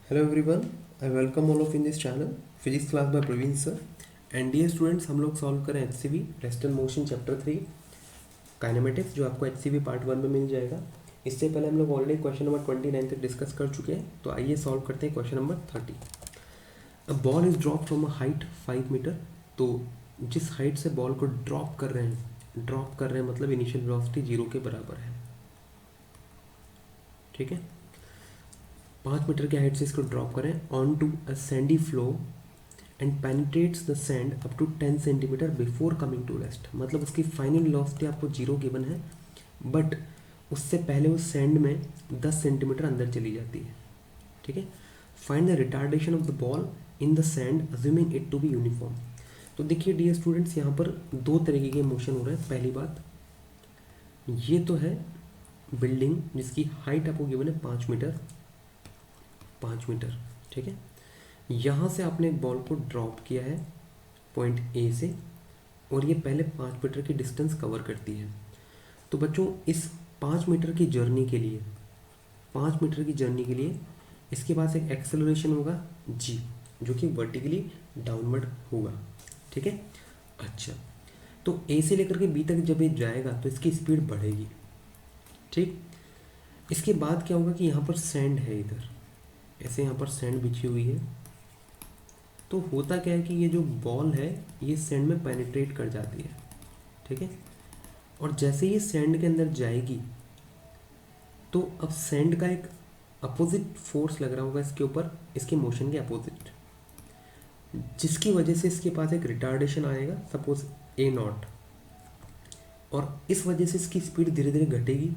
Hello everyone, I welcome all of you in this channel Physics class by Praveen sir. And dear students, हम लोग solve करें HCV rest and motion chapter 3 kinematics जो आपको HCV part 1 में मिल जाएगा। इससे पहले हम लोग ऑलरेडी क्वेश्चन नंबर 29 तक डिस्कस कर चुके हैं, तो आइए सॉल्व करते हैं question number 30। A ball is drop from a height 5 metre. तो जिस हाइट से बॉल को ड्रॉप कर रहे हैं मतलब इनिशियल वेलोसिटी 0 के बराबर है। ठीक है, 5 मीटर की हाइट से इसको ड्रॉप करें on to a sandy floor and penetrates the sand up to 10 centimetre before coming to rest. मतलब उसकी फाइनल वेलोसिटी आपको 0 गिवन है, बट उससे पहले उस सैंड में 10 सेंटीमीटर अंदर चली जाती है। ठीक है, find the retardation of the ball in the sand assuming it to be uniform. तो देखिए डियर स्टूडेंट्स, यहाँ पर दो तरीके के मोशन हो रहे हैं। पहली बात, ये तो है बिल्डिंग जिसकी हाइट आपको गिवन है 5 मीटर। ठीक है, यहाँ से आपने एक बॉल को ड्रॉप किया है पॉइंट ए से, और ये पहले 5 मीटर की डिस्टेंस कवर करती है। तो बच्चों, इस 5 मीटर की जर्नी के लिए इसके पास एक एक्सेलरेशन होगा जी, जो कि वर्टिकली डाउनवर्ड होगा। ठीक है, अच्छा, तो ए से लेकर के बी तक जब ये जाएगा तो इसकी स्पीड बढ़ेगी। ठीक, इसके बाद क्या होगा कि यहाँ पर सैंड है, इधर ऐसे यहाँ पर सैंड बिछी हुई है। तो होता क्या है कि ये जो बॉल है ये सैंड में पेनिट्रेट कर जाती है। ठीक है, और जैसे ये सैंड के अंदर जाएगी तो अब सैंड का एक अपोजिट फोर्स लग रहा होगा इसके ऊपर, इसके मोशन के अपोजिट, जिसकी वजह से इसके पास एक रिटार्डेशन आएगा, सपोज A0, और इस वजह से इसकी स्पीड धीरे धीरे घटेगी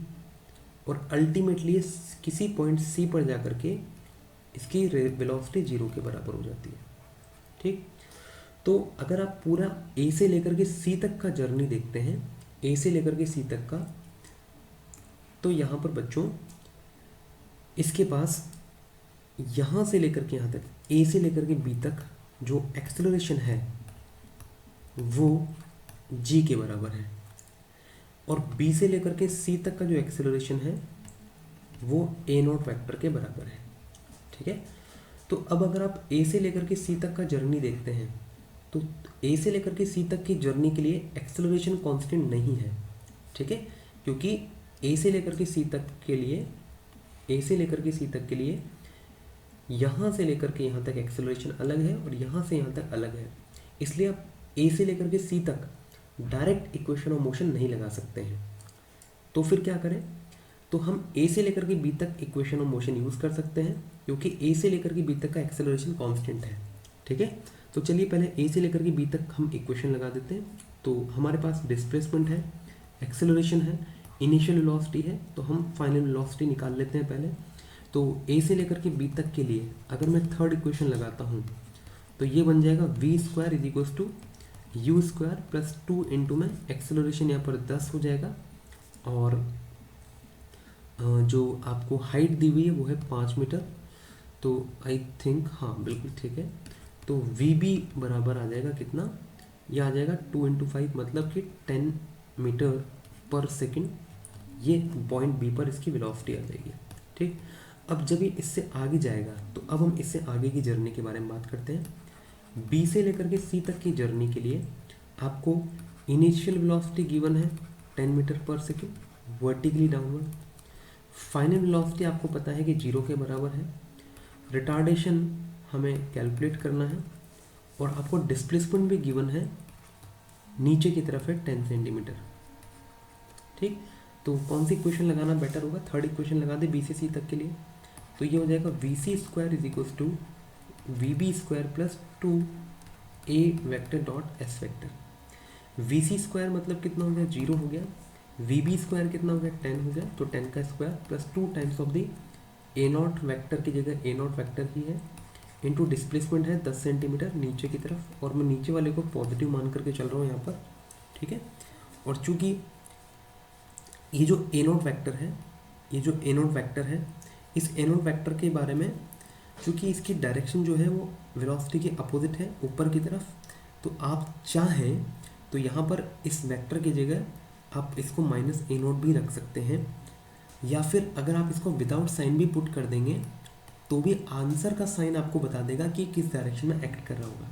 और अल्टीमेटली किसी पॉइंट सी पर जाकर के इसकी वेलोसिटी 0 के बराबर हो जाती है। ठीक, तो अगर आप पूरा ए से लेकर के सी तक का जर्नी देखते हैं, ए से लेकर के सी तक का, तो यहाँ पर बच्चों इसके पास यहाँ से लेकर के यहाँ तक, ए से लेकर के बी तक जो एक्सेलरेशन है वो जी के बराबर है, और बी से लेकर के सी तक का जो एक्सेलरेशन है वो A0 वेक्टर के बराबर है। ठीक है, तो अब अगर आप ए से लेकर के सी तक का जर्नी देखते हैं तो ए से लेकर के सी तक की जर्नी के लिए एक्सेलरेशन कांस्टेंट नहीं है। ठीक है, क्योंकि ए से लेकर के सी तक के लिए यहाँ से लेकर के यहाँ तक एक्सेलरेशन अलग है और यहाँ से यहाँ तक अलग है, इसलिए आप ए से लेकर के सी तक डायरेक्ट इक्वेशन ऑफ मोशन नहीं लगा सकते हैं। तो फिर क्या करें, तो हम ए से लेकर के बी तक इक्वेशन ऑफ मोशन यूज़ कर सकते हैं, क्योंकि ए से लेकर के बी तक का एक्सेलरेशन कांस्टेंट है। ठीक है, तो चलिए पहले ए से लेकर के बी तक हम इक्वेशन लगा देते हैं। तो हमारे पास डिस्प्लेसमेंट है, एक्सेलरेशन है, इनिशियल वेलोसिटी है, तो हम फाइनल वेलोसिटी निकाल लेते हैं पहले। तो ए से लेकर के बी तक के लिए अगर मैं थर्ड इक्वेशन लगाता हूँ तो ये बन जाएगा v² = u² + 2 इंटू में एक्सेलरेशन यहाँ पर 10 हो जाएगा, और जो आपको हाइट दी हुई है वो है 5 मीटर। तो आई थिंक हाँ बिल्कुल ठीक है, तो VB बराबर आ जाएगा कितना, ये आ जाएगा 2 × 5, मतलब कि 10 मीटर पर सेकंड। ये पॉइंट बी पर इसकी वेलोसिटी आ जाएगी। ठीक, अब जब ये इससे आगे जाएगा तो अब हम इससे आगे की जर्नी के बारे में बात करते हैं। बी से लेकर के सी तक की जर्नी के लिए आपको इनिशियल वेलोसिटी गिवन है 10 मीटर पर second vertically downward. Final velocity आपको पता है कि 0 के बराबर है। रिटार्डेशन हमें कैलकुलेट करना है, और आपको डिस्प्लेसमेंट भी गिवन है, नीचे की तरफ है 10 सेंटीमीटर। ठीक, तो कौन सी इक्वेशन लगाना बेटर होगा, थर्ड इक्वेशन लगा दे बी से सी तक के लिए। तो ये हो जाएगा VC² = VB² + 2A vector .S vector. VC² मतलब कितना हो गया, 0 हो गया। VB² कितना हो गया, 10 हो गया, तो 10 का square plus 2 times of the A0 vector की जगह A0 वेक्टर ही है, इंटू डिस्प्लेसमेंट है 10 सेंटीमीटर नीचे की तरफ, और मैं नीचे वाले को पॉजिटिव मान करके चल रहा हूँ यहाँ पर। ठीक है, और चूंकि ये जो A0 वेक्टर है, इस A0 वेक्टर के बारे में, क्योंकि इसकी डायरेक्शन जो है वो वेलोसिटी के अपोजिट है ऊपर की तरफ, तो आप चाहें तो यहाँ पर इस वेक्टर की जगह आप इसको -A0 भी रख सकते हैं, या फिर अगर आप इसको विदाउट साइन भी पुट कर देंगे तो भी आंसर का साइन आपको बता देगा कि किस डायरेक्शन में एक्ट कर रहा होगा।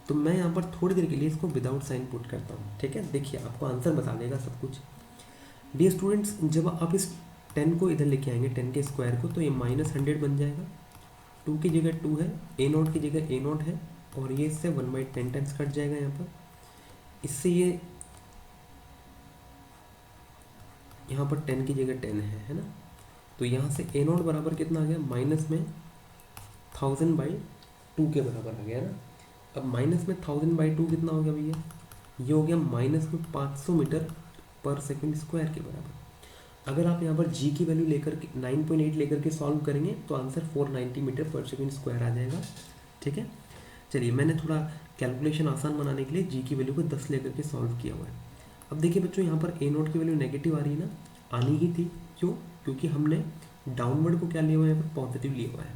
तो मैं यहाँ पर थोड़ी देर के लिए इसको विदाउट साइन पुट करता हूँ, ठीक है। देखिए आपको आंसर बता देगा सब कुछ। डियर स्टूडेंट्स, जब आप इस 10 को इधर लेके आएंगे 10 के स्क्वायर को, तो ये -100 बन जाएगा। 2 की जगह 2 है, A0 की जगह A0 है, और ये इससे 1/10 टाइम्स कट जाएगा यहाँ पर। इससे ये यहाँ पर 10 की जगह 10 है ना। तो यहाँ से A0 बराबर कितना आ गया, माइनस में 1000/2 के बराबर आ गया ना। अब माइनस में 1000/2 कितना हो गया भैया, ये हो गया माइनस में 500 मीटर पर सेकंड स्क्वायर के बराबर। अगर आप यहाँ पर जी की वैल्यू लेकर के 9.8 लेकर के सॉल्व करेंगे तो आंसर 490 मीटर पर सेकंड स्क्वायर आ जाएगा, ठीक है। चलिए मैंने थोड़ा कैलकुलेशन आसान बनाने के लिए जी की वैल्यू को 10 लेकर के सॉल्व किया हुआ है। अब देखिए बच्चों, यहाँ पर A0 की वैल्यू नेगेटिव आ रही है ना, आनी ही थी। क्यों? क्योंकि हमने डाउनवर्ड को क्या लिया हुआ है, यहाँ पर पॉजिटिव लिया हुआ है।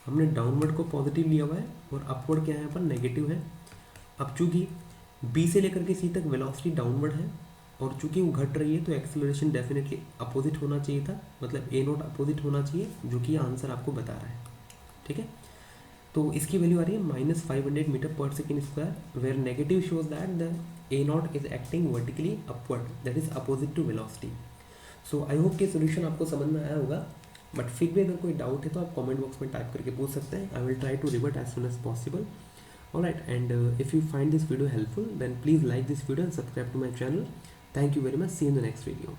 हमने डाउनवर्ड को पॉजिटिव लिया हुआ है और अपवर्ड क्या है, यहाँ पर नेगेटिव है। अब चूंकि बी से लेकर के सी तक वेलोसिटी डाउनवर्ड है और चूंकि वो घट रही है, तो एक्सेलरेशन डेफिनेटली अपोजिट होना चाहिए था, मतलब A0 अपोजिट होना चाहिए, जो कि आंसर आपको बता रहा है, ठीक है। तो इसकी वैल्यू आ रही है -500 मीटर पर second square, where negative shows that the A0 is acting vertically upward, that is opposite to velocity. So I hope कि सोल्यूशन आपको समझ में आया होगा, बट फिर भी अगर कोई डाउट है तो आप कमेंट बॉक्स में टाइप करके पूछ सकते हैं। I will try to revert as soon as possible. Alright, and if you find this video helpful, then please like this video and subscribe to my channel. Thank you very much, see in the next video.